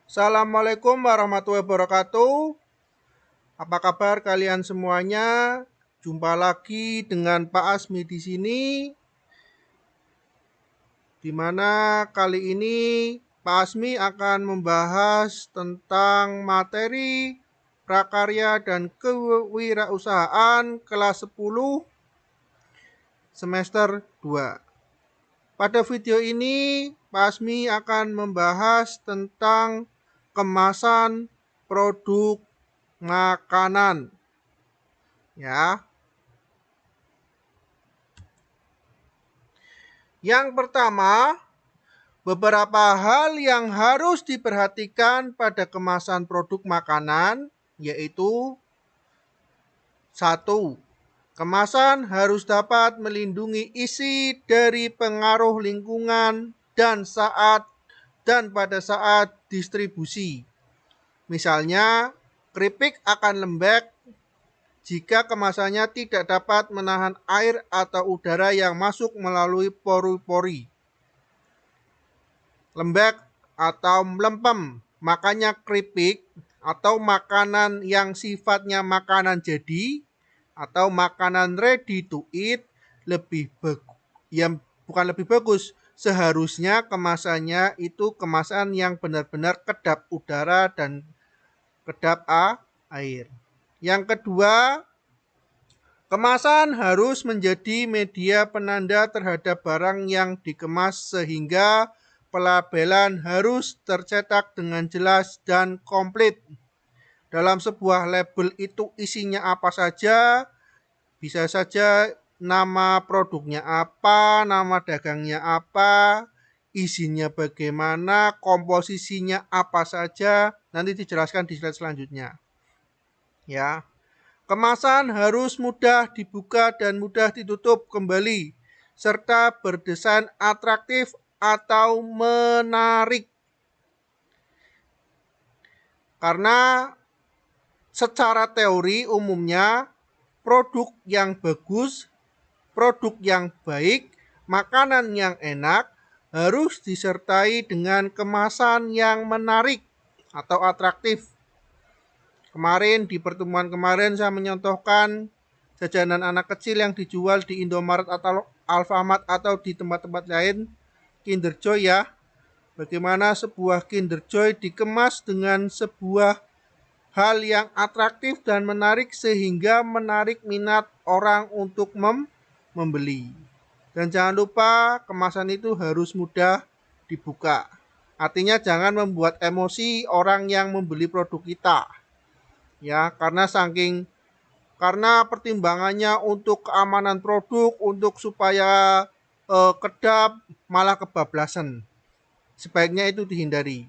Assalamualaikum warahmatullahi wabarakatuh. Apa kabar kalian semuanya? Jumpa lagi dengan Pak Asmi di sini, di mana kali ini Pak Asmi akan membahas tentang materi prakarya dan kewirausahaan kelas 10 semester 2. Pada video ini Pak Asmi akan membahas tentang kemasan produk makanan, ya. Yang pertama, beberapa hal yang harus diperhatikan pada kemasan produk makanan yaitu: satu, kemasan harus dapat melindungi isi dari pengaruh lingkungan dan pada saat distribusi. Misalnya, keripik akan lembek jika kemasannya tidak dapat menahan air atau udara yang masuk melalui pori-pori. Lembek atau melempem, makanya keripik atau makanan yang sifatnya makanan jadi atau makanan ready to eat bukan lebih bagus, seharusnya kemasannya itu kemasan yang benar-benar kedap udara dan kedap air. Yang kedua, kemasan harus menjadi media penanda terhadap barang yang dikemas sehingga pelabelan harus tercetak dengan jelas dan komplit. Dalam sebuah label itu isinya apa saja, bisa saja nama produknya apa, nama dagangnya apa, isinya bagaimana, komposisinya apa saja, nanti dijelaskan di slide selanjutnya. Ya. Kemasan harus mudah dibuka dan mudah ditutup kembali, serta berdesain atraktif atau menarik. Karena secara teori umumnya produk yang bagus, produk yang baik, makanan yang enak harus disertai dengan kemasan yang menarik atau atraktif. Di pertemuan kemarin saya menyontohkan jajanan anak kecil yang dijual di Indomaret atau Alfamart atau di tempat-tempat lain, Kinder Joy ya. Bagaimana sebuah Kinder Joy dikemas dengan sebuah hal yang atraktif dan menarik sehingga menarik minat orang untuk membeli. Dan jangan lupa kemasan itu harus mudah dibuka. Artinya jangan membuat emosi orang yang membeli produk kita. Ya, karena pertimbangannya untuk keamanan produk, untuk supaya kedap, malah kebablasan. Sebaiknya itu dihindari.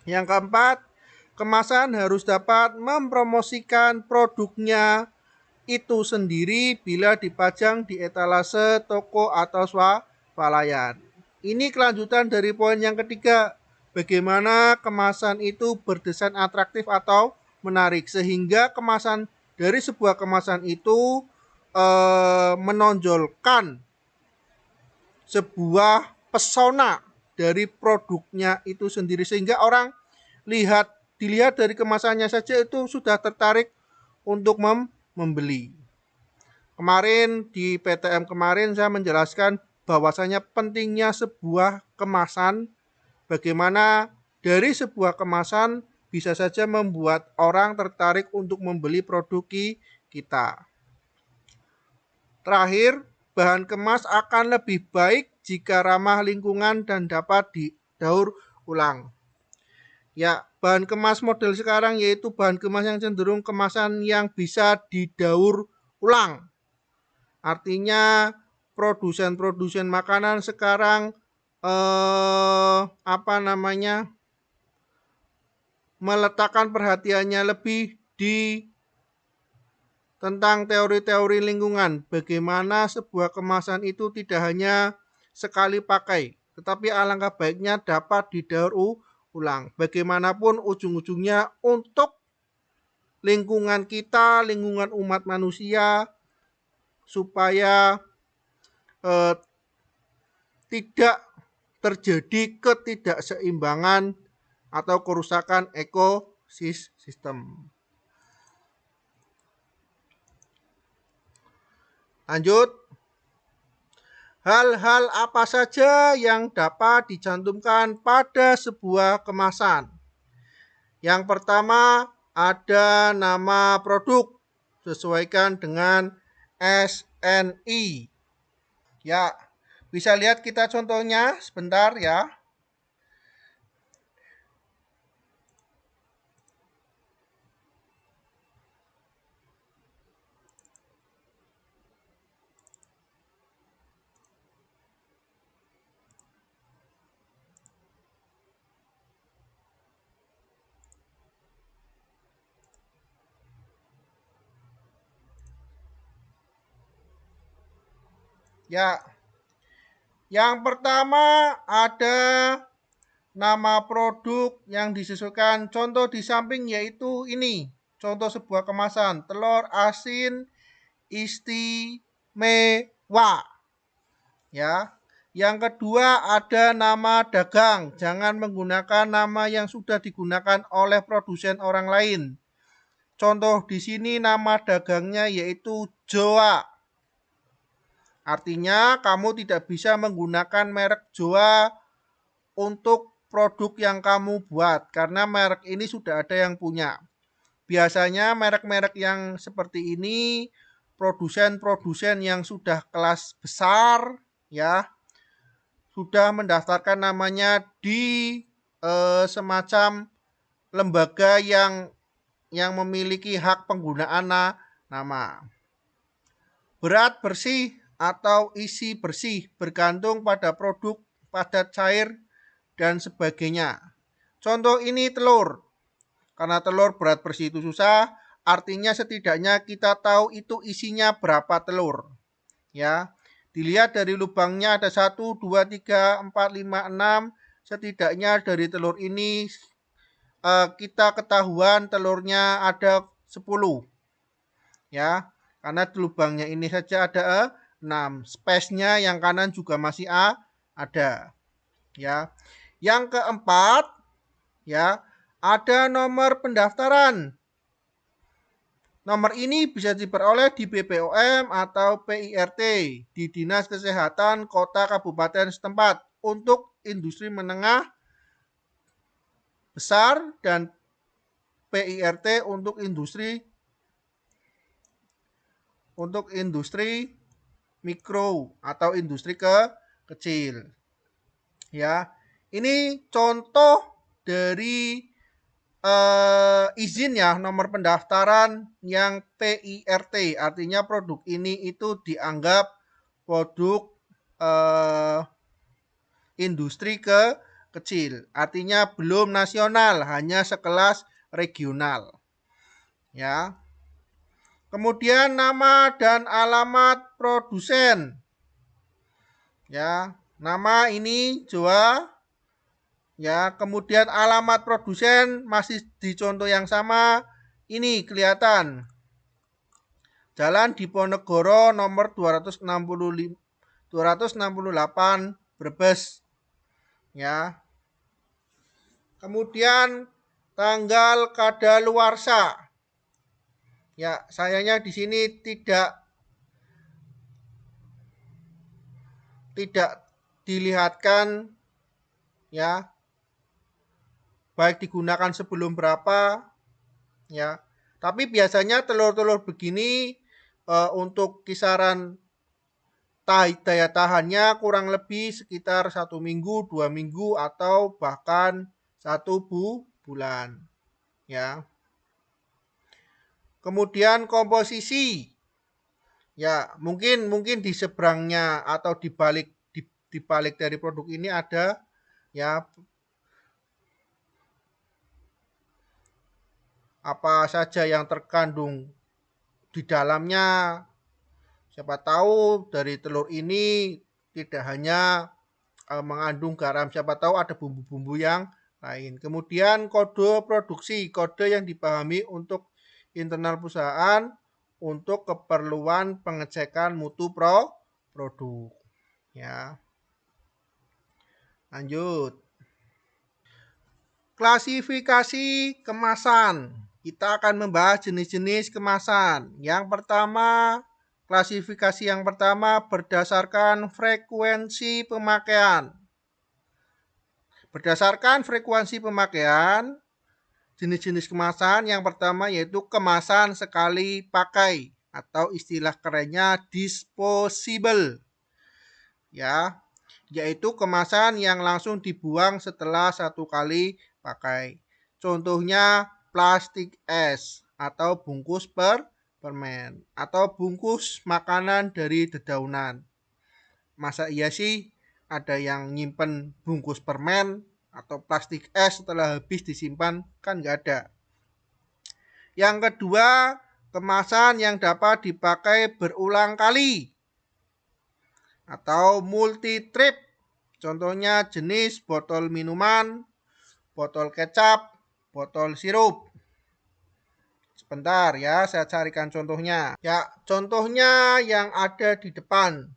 Yang keempat, kemasan harus dapat mempromosikan produknya itu sendiri bila dipajang di etalase toko atau swalayan. Ini kelanjutan dari poin yang ketiga, bagaimana kemasan itu berdesain atraktif atau menarik sehingga kemasan dari sebuah kemasan itu menonjolkan sebuah pesona dari produknya itu sendiri sehingga orang dilihat dari kemasannya saja itu sudah tertarik untuk membeli. Kemarin di PTM kemarin saya menjelaskan bahwasanya pentingnya sebuah kemasan, bagaimana dari sebuah kemasan bisa saja membuat orang tertarik untuk membeli produk kita. Terakhir, bahan kemas akan lebih baik jika ramah lingkungan dan dapat didaur ulang. Ya, bahan kemas model sekarang yaitu bahan kemas yang cenderung kemasan yang bisa didaur ulang. Artinya produsen-produsen makanan sekarang meletakkan perhatiannya lebih di tentang teori-teori lingkungan. Bagaimana sebuah kemasan itu tidak hanya sekali pakai, tetapi alangkah baiknya dapat didaur ulang. Bagaimanapun ujung-ujungnya untuk lingkungan kita, lingkungan umat manusia, supaya tidak terjadi ketidakseimbangan atau kerusakan ekosistem. Lanjut, hal-hal apa saja yang dapat dicantumkan pada sebuah kemasan? Yang pertama, ada nama produk, sesuaikan dengan SNI. Ya, bisa lihat kita contohnya sebentar ya. Ya, yang pertama ada nama produk yang disesuaikan. Contoh di samping yaitu ini. Contoh sebuah kemasan, telur asin istimewa. Ya. Yang kedua ada nama dagang. Jangan menggunakan nama yang sudah digunakan oleh produsen orang lain. Contoh di sini nama dagangnya yaitu Joa. Artinya kamu tidak bisa menggunakan merek Joa untuk produk yang kamu buat karena merek ini sudah ada yang punya. Biasanya merek-merek yang seperti ini produsen-produsen yang sudah kelas besar ya sudah mendaftarkan namanya di semacam lembaga yang memiliki hak penggunaan nama. Berat bersih atau isi bersih bergantung pada produk padat cair dan sebagainya. Contoh ini telur. Karena telur berat bersih itu susah, artinya setidaknya kita tahu itu isinya berapa telur. Ya, dilihat dari lubangnya ada 1, 2, 3, 4, 5, 6. Setidaknya dari telur ini kita ketahuan telurnya ada 10. Ya, karena di lubangnya ini saja ada 6. Space-nya yang kanan juga masih ada. Ya. Yang keempat, ya, ada nomor pendaftaran. Nomor ini bisa diperoleh di BPOM atau PIRT di Dinas Kesehatan Kota Kabupaten setempat untuk industri menengah besar dan PIRT untuk industri mikro atau industri kecil. Ya, ini contoh dari izin ya nomor pendaftaran yang PIRT, artinya produk ini itu dianggap produk industri kecil, artinya belum nasional, hanya sekelas regional. Ya. Kemudian nama dan alamat produsen. Ya, nama ini Joa. Ya, kemudian alamat produsen masih di contoh yang sama. Ini kelihatan. Jalan Diponegoro nomor 268 Brebes. Ya. Kemudian tanggal kadaluarsa. Ya, sayangnya di sini tidak dilihatkan ya. Baik digunakan sebelum berapa ya. Tapi biasanya telur-telur begini untuk kisaran daya tahannya kurang lebih sekitar 1 minggu, 2 minggu atau bahkan 1 bulan ya. Kemudian komposisi ya mungkin di seberangnya atau di balik dari produk ini ada ya apa saja yang terkandung di dalamnya. Siapa tahu dari telur ini tidak hanya mengandung garam, siapa tahu ada bumbu-bumbu yang lain. Kemudian kode produksi, kode yang dipahami untuk internal perusahaan untuk keperluan pengecekan mutu produk. Ya. Lanjut. Klasifikasi kemasan. Kita akan membahas jenis-jenis kemasan. Yang pertama, klasifikasi yang pertama berdasarkan frekuensi pemakaian. Berdasarkan frekuensi pemakaian, jenis-jenis kemasan yang pertama yaitu kemasan sekali pakai atau istilah kerennya disposable. Ya, yaitu kemasan yang langsung dibuang setelah satu kali pakai. Contohnya plastik es atau bungkus permen atau bungkus makanan dari dedaunan. Masa iya sih ada yang nyimpen bungkus permen atau plastik es setelah habis disimpan? Kan nggak ada. Yang kedua, kemasan yang dapat dipakai berulang kali atau multi trip. Contohnya jenis botol minuman, botol kecap, botol sirup. Sebentar ya, saya carikan contohnya. Ya, contohnya yang ada di depan,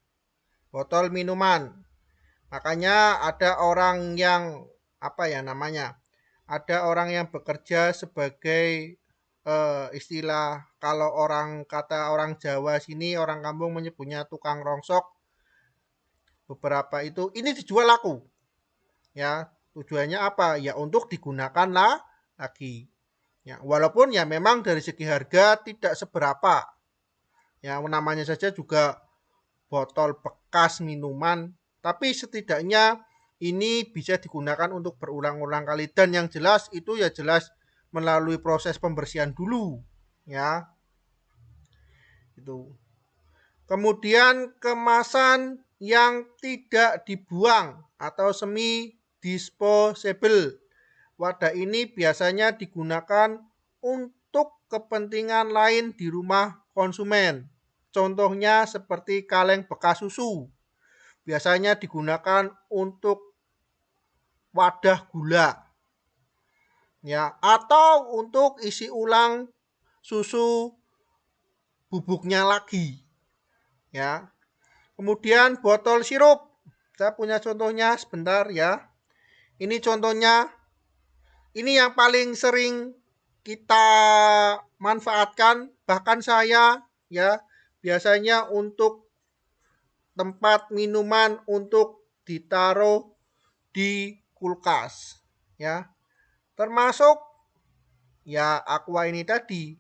botol minuman. Makanya ada orang yang apa ya namanya? Ada orang yang bekerja sebagai istilah kalau orang kata orang Jawa sini orang kampung menyebutnya tukang rongsok. Beberapa itu ini dijual laku. Ya, tujuannya apa? Ya untuk digunakan lagi. Ya, walaupun ya memang dari segi harga tidak seberapa. Ya, namanya saja juga botol bekas minuman, tapi setidaknya ini bisa digunakan untuk berulang-ulang kali dan yang jelas itu ya jelas melalui proses pembersihan dulu, ya. Itu. Kemudian kemasan yang tidak dibuang atau semi disposable. Wadah ini biasanya digunakan untuk kepentingan lain di rumah konsumen. Contohnya seperti kaleng bekas susu. Biasanya digunakan untuk wadah gula. Ya, atau untuk isi ulang susu bubuknya lagi. Ya. Kemudian botol sirup. Saya punya contohnya sebentar ya. Ini contohnya. Ini yang paling sering kita manfaatkan, bahkan saya ya biasanya untuk tempat minuman untuk ditaruh di kulkas ya. Termasuk ya aqua ini tadi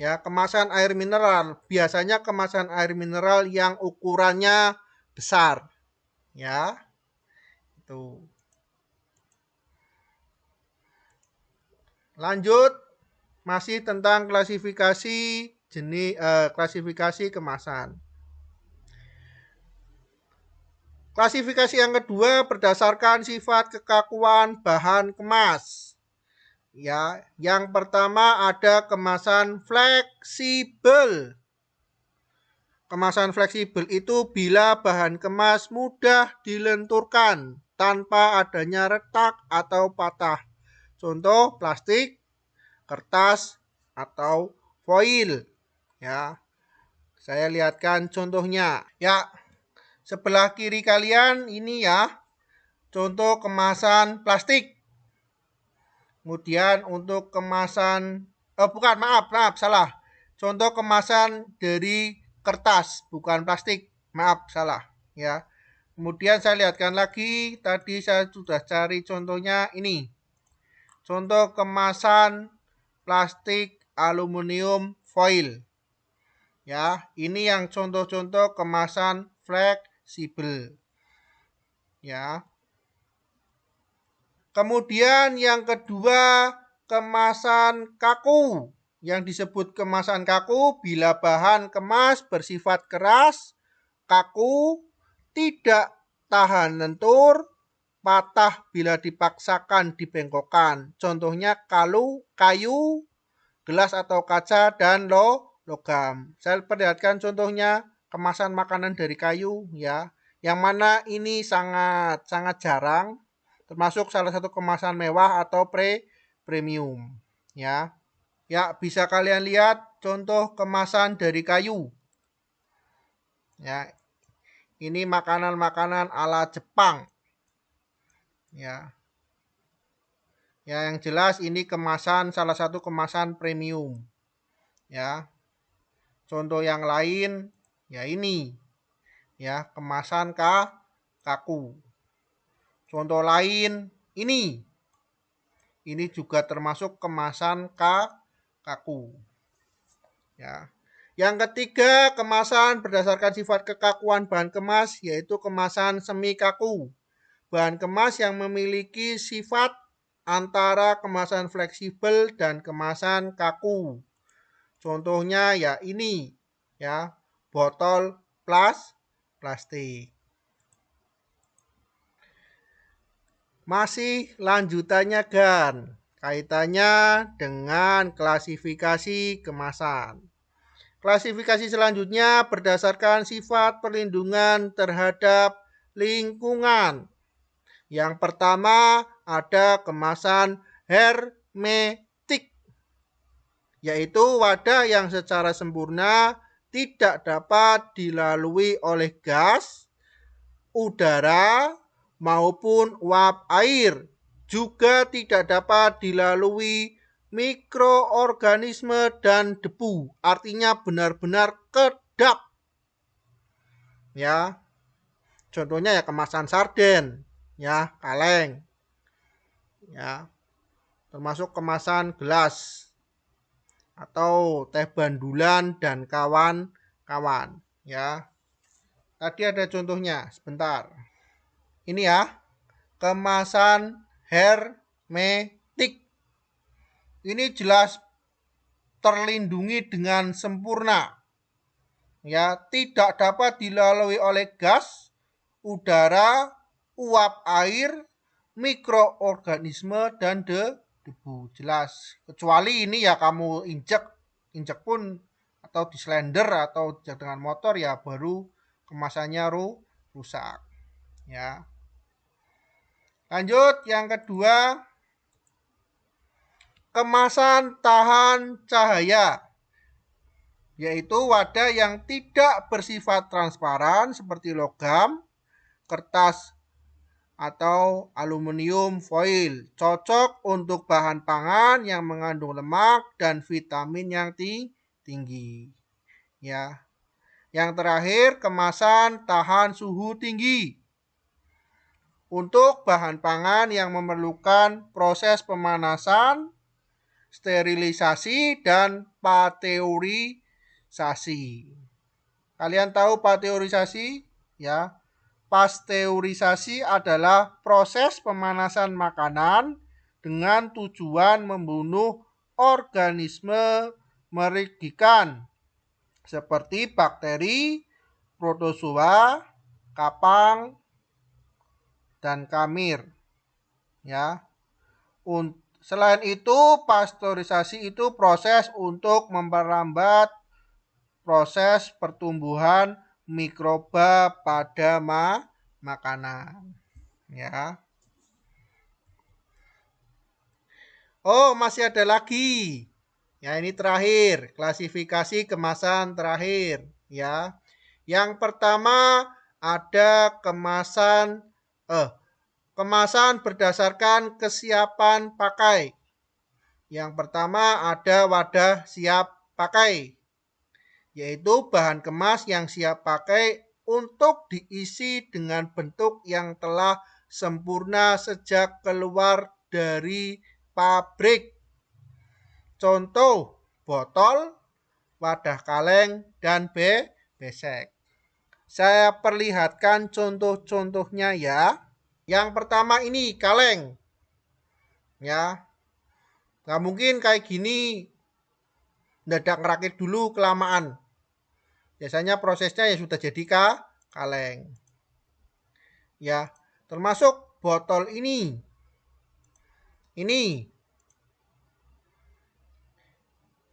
ya, kemasan air mineral. Biasanya kemasan air mineral yang ukurannya besar ya. Itu. Lanjut masih tentang klasifikasi klasifikasi kemasan. Klasifikasi yang kedua berdasarkan sifat kekakuan bahan kemas. Ya, yang pertama ada kemasan fleksibel. Kemasan fleksibel itu bila bahan kemas mudah dilenturkan tanpa adanya retak atau patah. Contoh plastik, kertas, atau foil. Ya, saya lihatkan contohnya. Ya, sebelah kiri kalian ini ya, contoh kemasan plastik. Kemudian untuk kemasan, bukan maaf salah. Contoh kemasan dari kertas, bukan plastik. Maaf salah ya. Kemudian saya lihatkan lagi, tadi saya sudah cari contohnya ini. Contoh kemasan plastik aluminium foil. Ya, ini yang contoh-contoh kemasan fleksibel. Ya. Kemudian yang kedua, kemasan kaku. Yang disebut kemasan kaku bila bahan kemas bersifat keras, kaku, tidak tahan lentur, patah bila dipaksakan dibengkokkan. Contohnya kayu, gelas atau kaca, dan logam. Saya perlihatkan contohnya kemasan makanan dari kayu ya. Yang mana ini sangat jarang, termasuk salah satu kemasan mewah atau premium ya. Ya, bisa kalian lihat contoh kemasan dari kayu. Ya. Ini makanan-makanan ala Jepang. Ya. Ya, yang jelas ini kemasan salah satu kemasan premium. Ya. Contoh yang lain ya ini. Ya, kemasan kaku. Contoh lain ini. Ini juga termasuk kemasan kaku. Ya. Yang ketiga, kemasan berdasarkan sifat kekakuan bahan kemas yaitu kemasan semi kaku. Bahan kemas yang memiliki sifat antara kemasan fleksibel dan kemasan kaku. Contohnya ya ini, ya, botol plastik. Masih lanjutannya Gan, kaitannya dengan klasifikasi kemasan. Klasifikasi selanjutnya berdasarkan sifat perlindungan terhadap lingkungan. Yang pertama ada kemasan hermetik, yaitu wadah yang secara sempurna tidak dapat dilalui oleh gas, udara, maupun uap air. Juga tidak dapat dilalui mikroorganisme dan debu. Artinya benar-benar kedap. Ya, contohnya ya kemasan sarden, ya, kaleng. Ya, termasuk kemasan gelas atau teh bandulan dan kawan-kawan, ya. Tadi ada contohnya, sebentar. Ini ya, kemasan hermetik. Ini jelas terlindungi dengan sempurna. Ya, tidak dapat dilalui oleh gas, udara, uap air, mikroorganisme dan debu. Jelas. Kecuali ini ya kamu injek pun atau di slender atau dengan motor ya baru kemasannya rusak. Ya. Lanjut yang kedua, kemasan tahan cahaya, yaitu wadah yang tidak bersifat transparan seperti logam, kertas atau aluminium foil. Cocok untuk bahan pangan yang mengandung lemak dan vitamin yang tinggi. Ya. Yang terakhir, kemasan tahan suhu tinggi. Untuk bahan pangan yang memerlukan proses pemanasan, sterilisasi, dan pasteurisasi. Kalian tahu pasteurisasi? Ya. Pasteurisasi adalah proses pemanasan makanan dengan tujuan membunuh organisme merugikan seperti bakteri, protozoa, kapang, dan kamir. Ya. Selain itu, pasteurisasi itu proses untuk memperlambat proses pertumbuhan mikroba pada makanan. Ya. Oh, masih ada lagi. Ya, ini terakhir, klasifikasi kemasan terakhir, ya. Yang pertama ada kemasan berdasarkan kesiapan pakai. Yang pertama ada wadah siap pakai, yaitu bahan kemas yang siap pakai untuk diisi dengan bentuk yang telah sempurna sejak keluar dari pabrik. Contoh, botol, wadah kaleng, dan besek. Saya perlihatkan contoh-contohnya ya. Yang pertama ini kaleng. Ya. Nggak mungkin kayak gini mendadak ngerakit dulu kelamaan. Biasanya prosesnya ya sudah jadi kaleng. Ya, termasuk botol ini.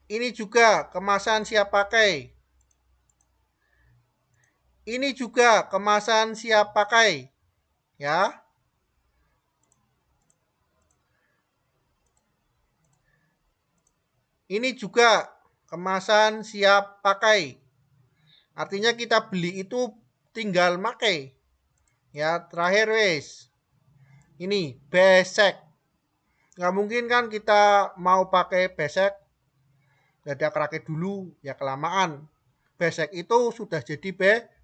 Ini juga kemasan siap pakai. Ini juga kemasan siap pakai. Ya. Ini juga kemasan siap pakai. Artinya kita beli itu tinggal pakai. Ya, terakhir wes. Ini besek. Nggak mungkin kan kita mau pakai besek, dada rakit dulu, ya kelamaan. Besek itu sudah jadi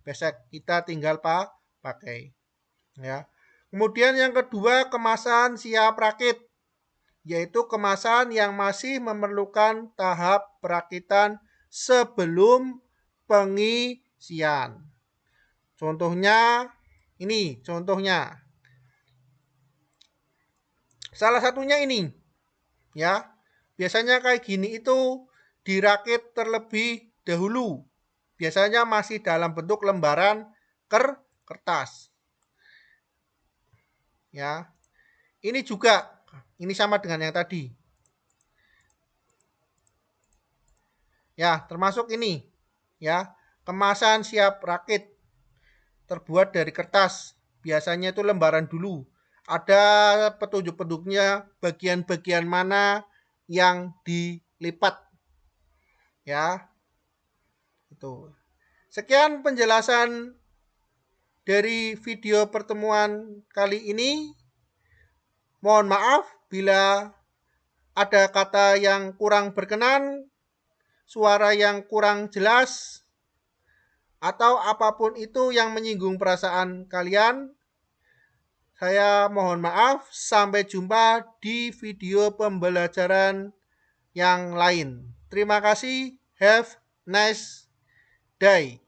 besek, kita tinggal pakai. Ya. Kemudian yang kedua, kemasan siap rakit, yaitu kemasan yang masih memerlukan tahap perakitan sebelum pengisian. Contohnya ini, contohnya. Salah satunya ini, ya. Biasanya kayak gini itu dirakit terlebih dahulu. Biasanya masih dalam bentuk lembaran kertas. Ya. Ini juga, ini sama dengan yang tadi. Ya, termasuk ini. Ya, kemasan siap rakit terbuat dari kertas. Biasanya itu lembaran dulu. Ada petunjuk-petunjuknya bagian-bagian mana yang dilipat. Ya, itu. Sekian penjelasan dari video pertemuan kali ini. Mohon maaf bila ada kata yang kurang berkenan, suara yang kurang jelas, atau apapun itu yang menyinggung perasaan kalian. Saya mohon maaf. Sampai jumpa di video pembelajaran yang lain. Terima kasih. Have a nice day.